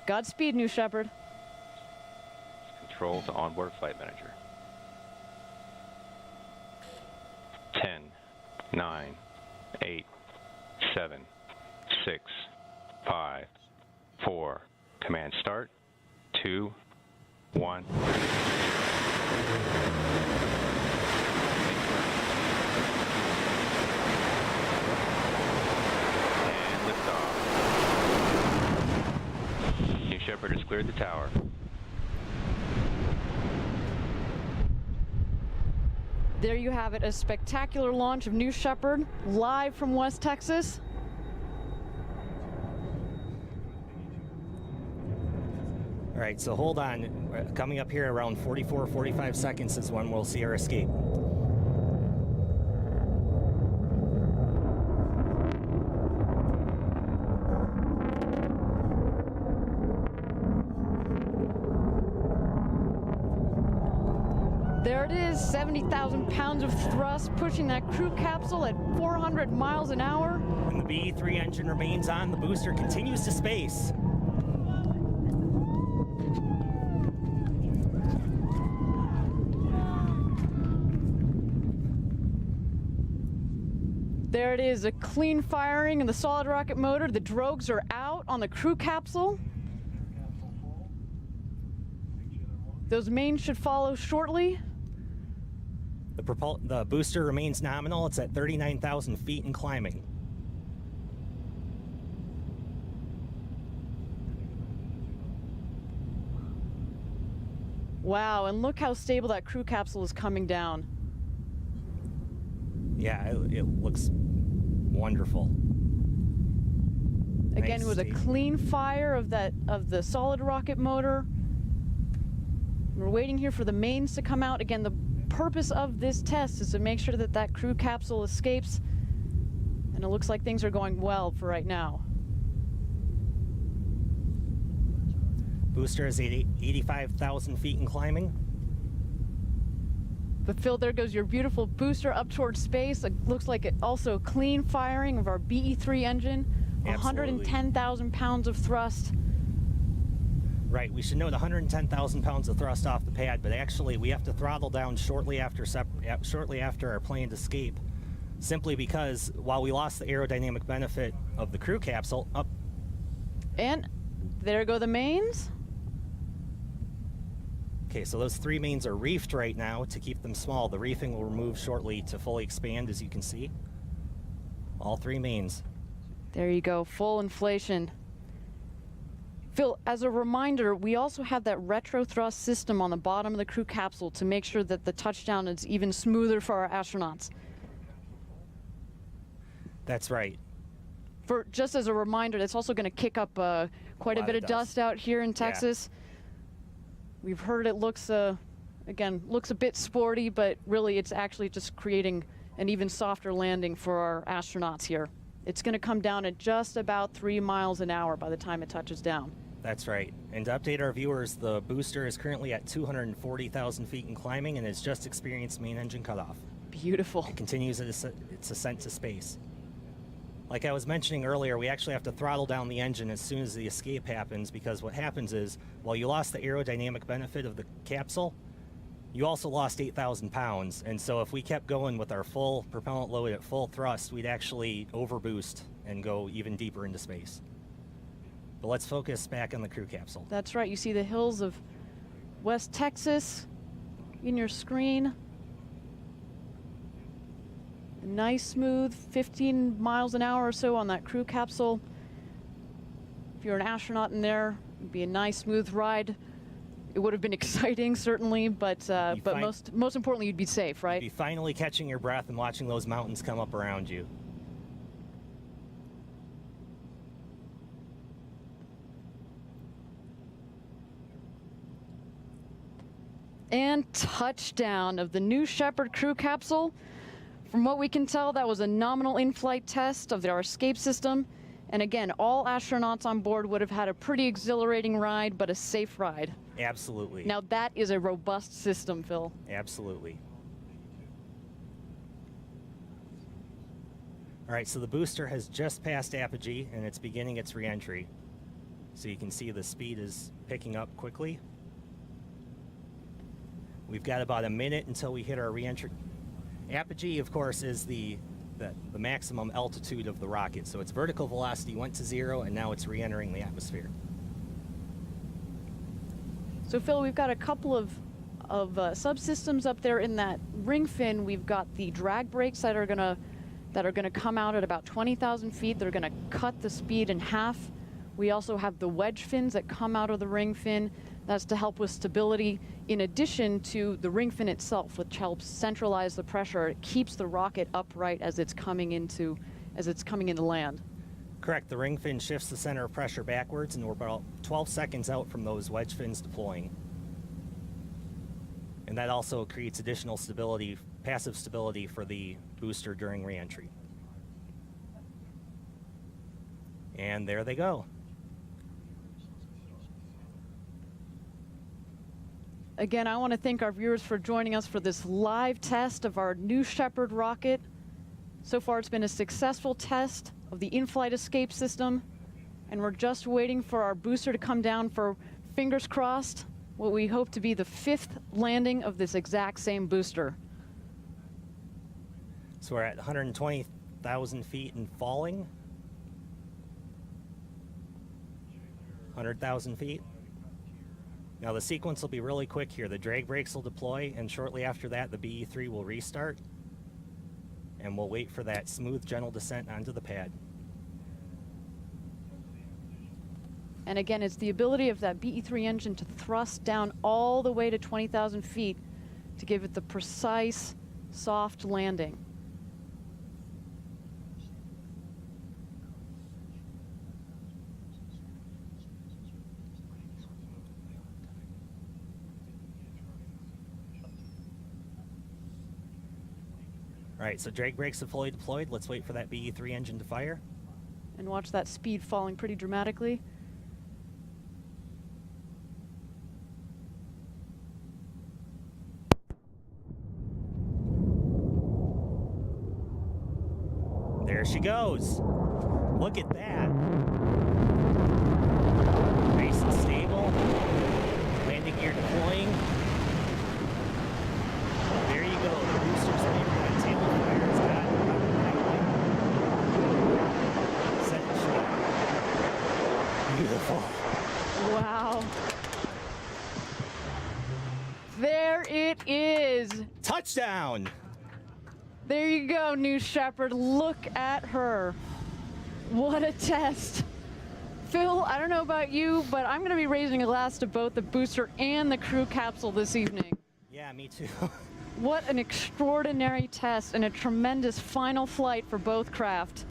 Godspeed, New Shepard. Control to onboard flight manager. 10, 9, 8, 7, 6, 5, 4. Command start. 2, 1. And liftoff. New Shepard has cleared the tower. There you have it, a spectacular launch of New Shepard, live from West Texas. All right, so hold on. Coming up here around 44, 45 seconds is when we'll see our escape. There it is, 70,000 pounds of thrust pushing that crew capsule at 400 miles an hour. And the BE-3 engine remains on. The booster continues to space. There it is, a clean firing in the solid rocket motor. The drogues are out on the crew capsule. Those mains should follow shortly. The booster remains nominal. It's at 39,000 feet and climbing. Wow, and look how stable that crew capsule is coming down. Yeah, it looks wonderful. Again, Nice it was a steep. clean fire of the solid rocket motor. We're waiting here for the mains to come out. Again, the purpose of this test is to make sure that that crew capsule escapes, and it looks like things are going well for right now. Booster is 85,000 feet and climbing. But Phil, there goes your beautiful booster up towards space. It looks like it also clean firing of our BE-3 engine. Absolutely. 110,000 pounds of thrust. Right, we should note 110,000 pounds of thrust off the pad, but actually we have to throttle down shortly after our planned escape, simply because while we lost the aerodynamic benefit of the crew capsule, And there go the mains. Okay, so those three mains are reefed right now to keep them small. The reefing will remove shortly to fully expand, as you can see. All three mains. There you go, full inflation. Phil, as a reminder, we also have that retro thrust system on the bottom of the crew capsule to make sure that the touchdown is even smoother for our astronauts. That's right. For just as a reminder, that's also going to kick up quite a bit of dust out here in Texas. We've heard it looks, again, looks a bit sporty, but really it's actually just creating an even softer landing for our astronauts here. It's going to come down at just about 3 miles an hour by the time it touches down. That's right. And to update our viewers, the booster is currently at 240,000 feet and climbing and has just experienced main engine cutoff. Beautiful. It continues its ascent to space. Like I was mentioning earlier, we actually have to throttle down the engine as soon as the escape happens, because what happens is, while you lost the aerodynamic benefit of the capsule, you also lost 8,000 pounds. And so if we kept going with our full propellant load at full thrust, we'd actually overboost and go even deeper into space. But let's focus back on the crew capsule. That's right. You see the hills of West Texas in your screen. A nice, smooth 15 miles an hour or so on that crew capsule. If you're an astronaut in there, it'd be a nice, smooth ride. It would have been exciting, certainly, but most importantly, you'd be safe, right? You'd be finally catching your breath and watching those mountains come up around you. And touchdown of the New Shepard crew capsule. From what we can tell, that was a nominal in-flight test of our escape system. And again, all astronauts on board would have had a pretty exhilarating ride, but a safe ride. Absolutely. Now that is a robust system, Phil. Absolutely. All right, so the booster has just passed apogee and it's beginning its re-entry. So you can see the speed is picking up quickly. We've got about a minute until we hit our reentry. Apogee, of course, is the maximum altitude of the rocket. So its vertical velocity went to 0, and now it's re-entering the atmosphere. So Phil, we've got a couple of subsystems up there in that ring fin. We've got the drag brakes that are gonna come out at about 20,000 feet. They're gonna cut the speed in half. We also have the wedge fins that come out of the ring fin. That's to help with stability, in addition to the ring fin itself, which helps centralize the pressure. It keeps the rocket upright as it's coming into land. Correct. The ring fin shifts the center of pressure backwards, and we're about 12 seconds out from those wedge fins deploying. And that also creates additional stability, passive stability for the booster during reentry. And there they go. Again, I want to thank our viewers for joining us for this live test of our New Shepard rocket. So far, it's been a successful test of the in-flight escape system, and we're just waiting for our booster to come down for, fingers crossed, what we hope to be the 5th landing of this exact same booster. So we're at 120,000 feet and falling. 100,000 feet. Now the sequence will be really quick here. The drag brakes will deploy, and shortly after that the BE-3 will restart. And we'll wait for that smooth, gentle descent onto the pad. And again, it's the ability of that BE-3 engine to thrust down all the way to 20,000 feet to give it the precise, soft landing. All right, so drag brakes are fully deployed. Let's wait for that BE-3 engine to fire. And watch that speed falling pretty dramatically. There she goes. Look at that. Nice and stable. Landing gear deploying. There you go. The booster's landing. That tail fire is got set and shot. Beautiful. Wow. There it is. Touchdown. There you go, New Shepard. Look at her. What a test. Phil, I don't know about you, but I'm going to be raising a glass to both the booster and the crew capsule this evening. Yeah, me too. What an extraordinary test and a tremendous final flight for both craft.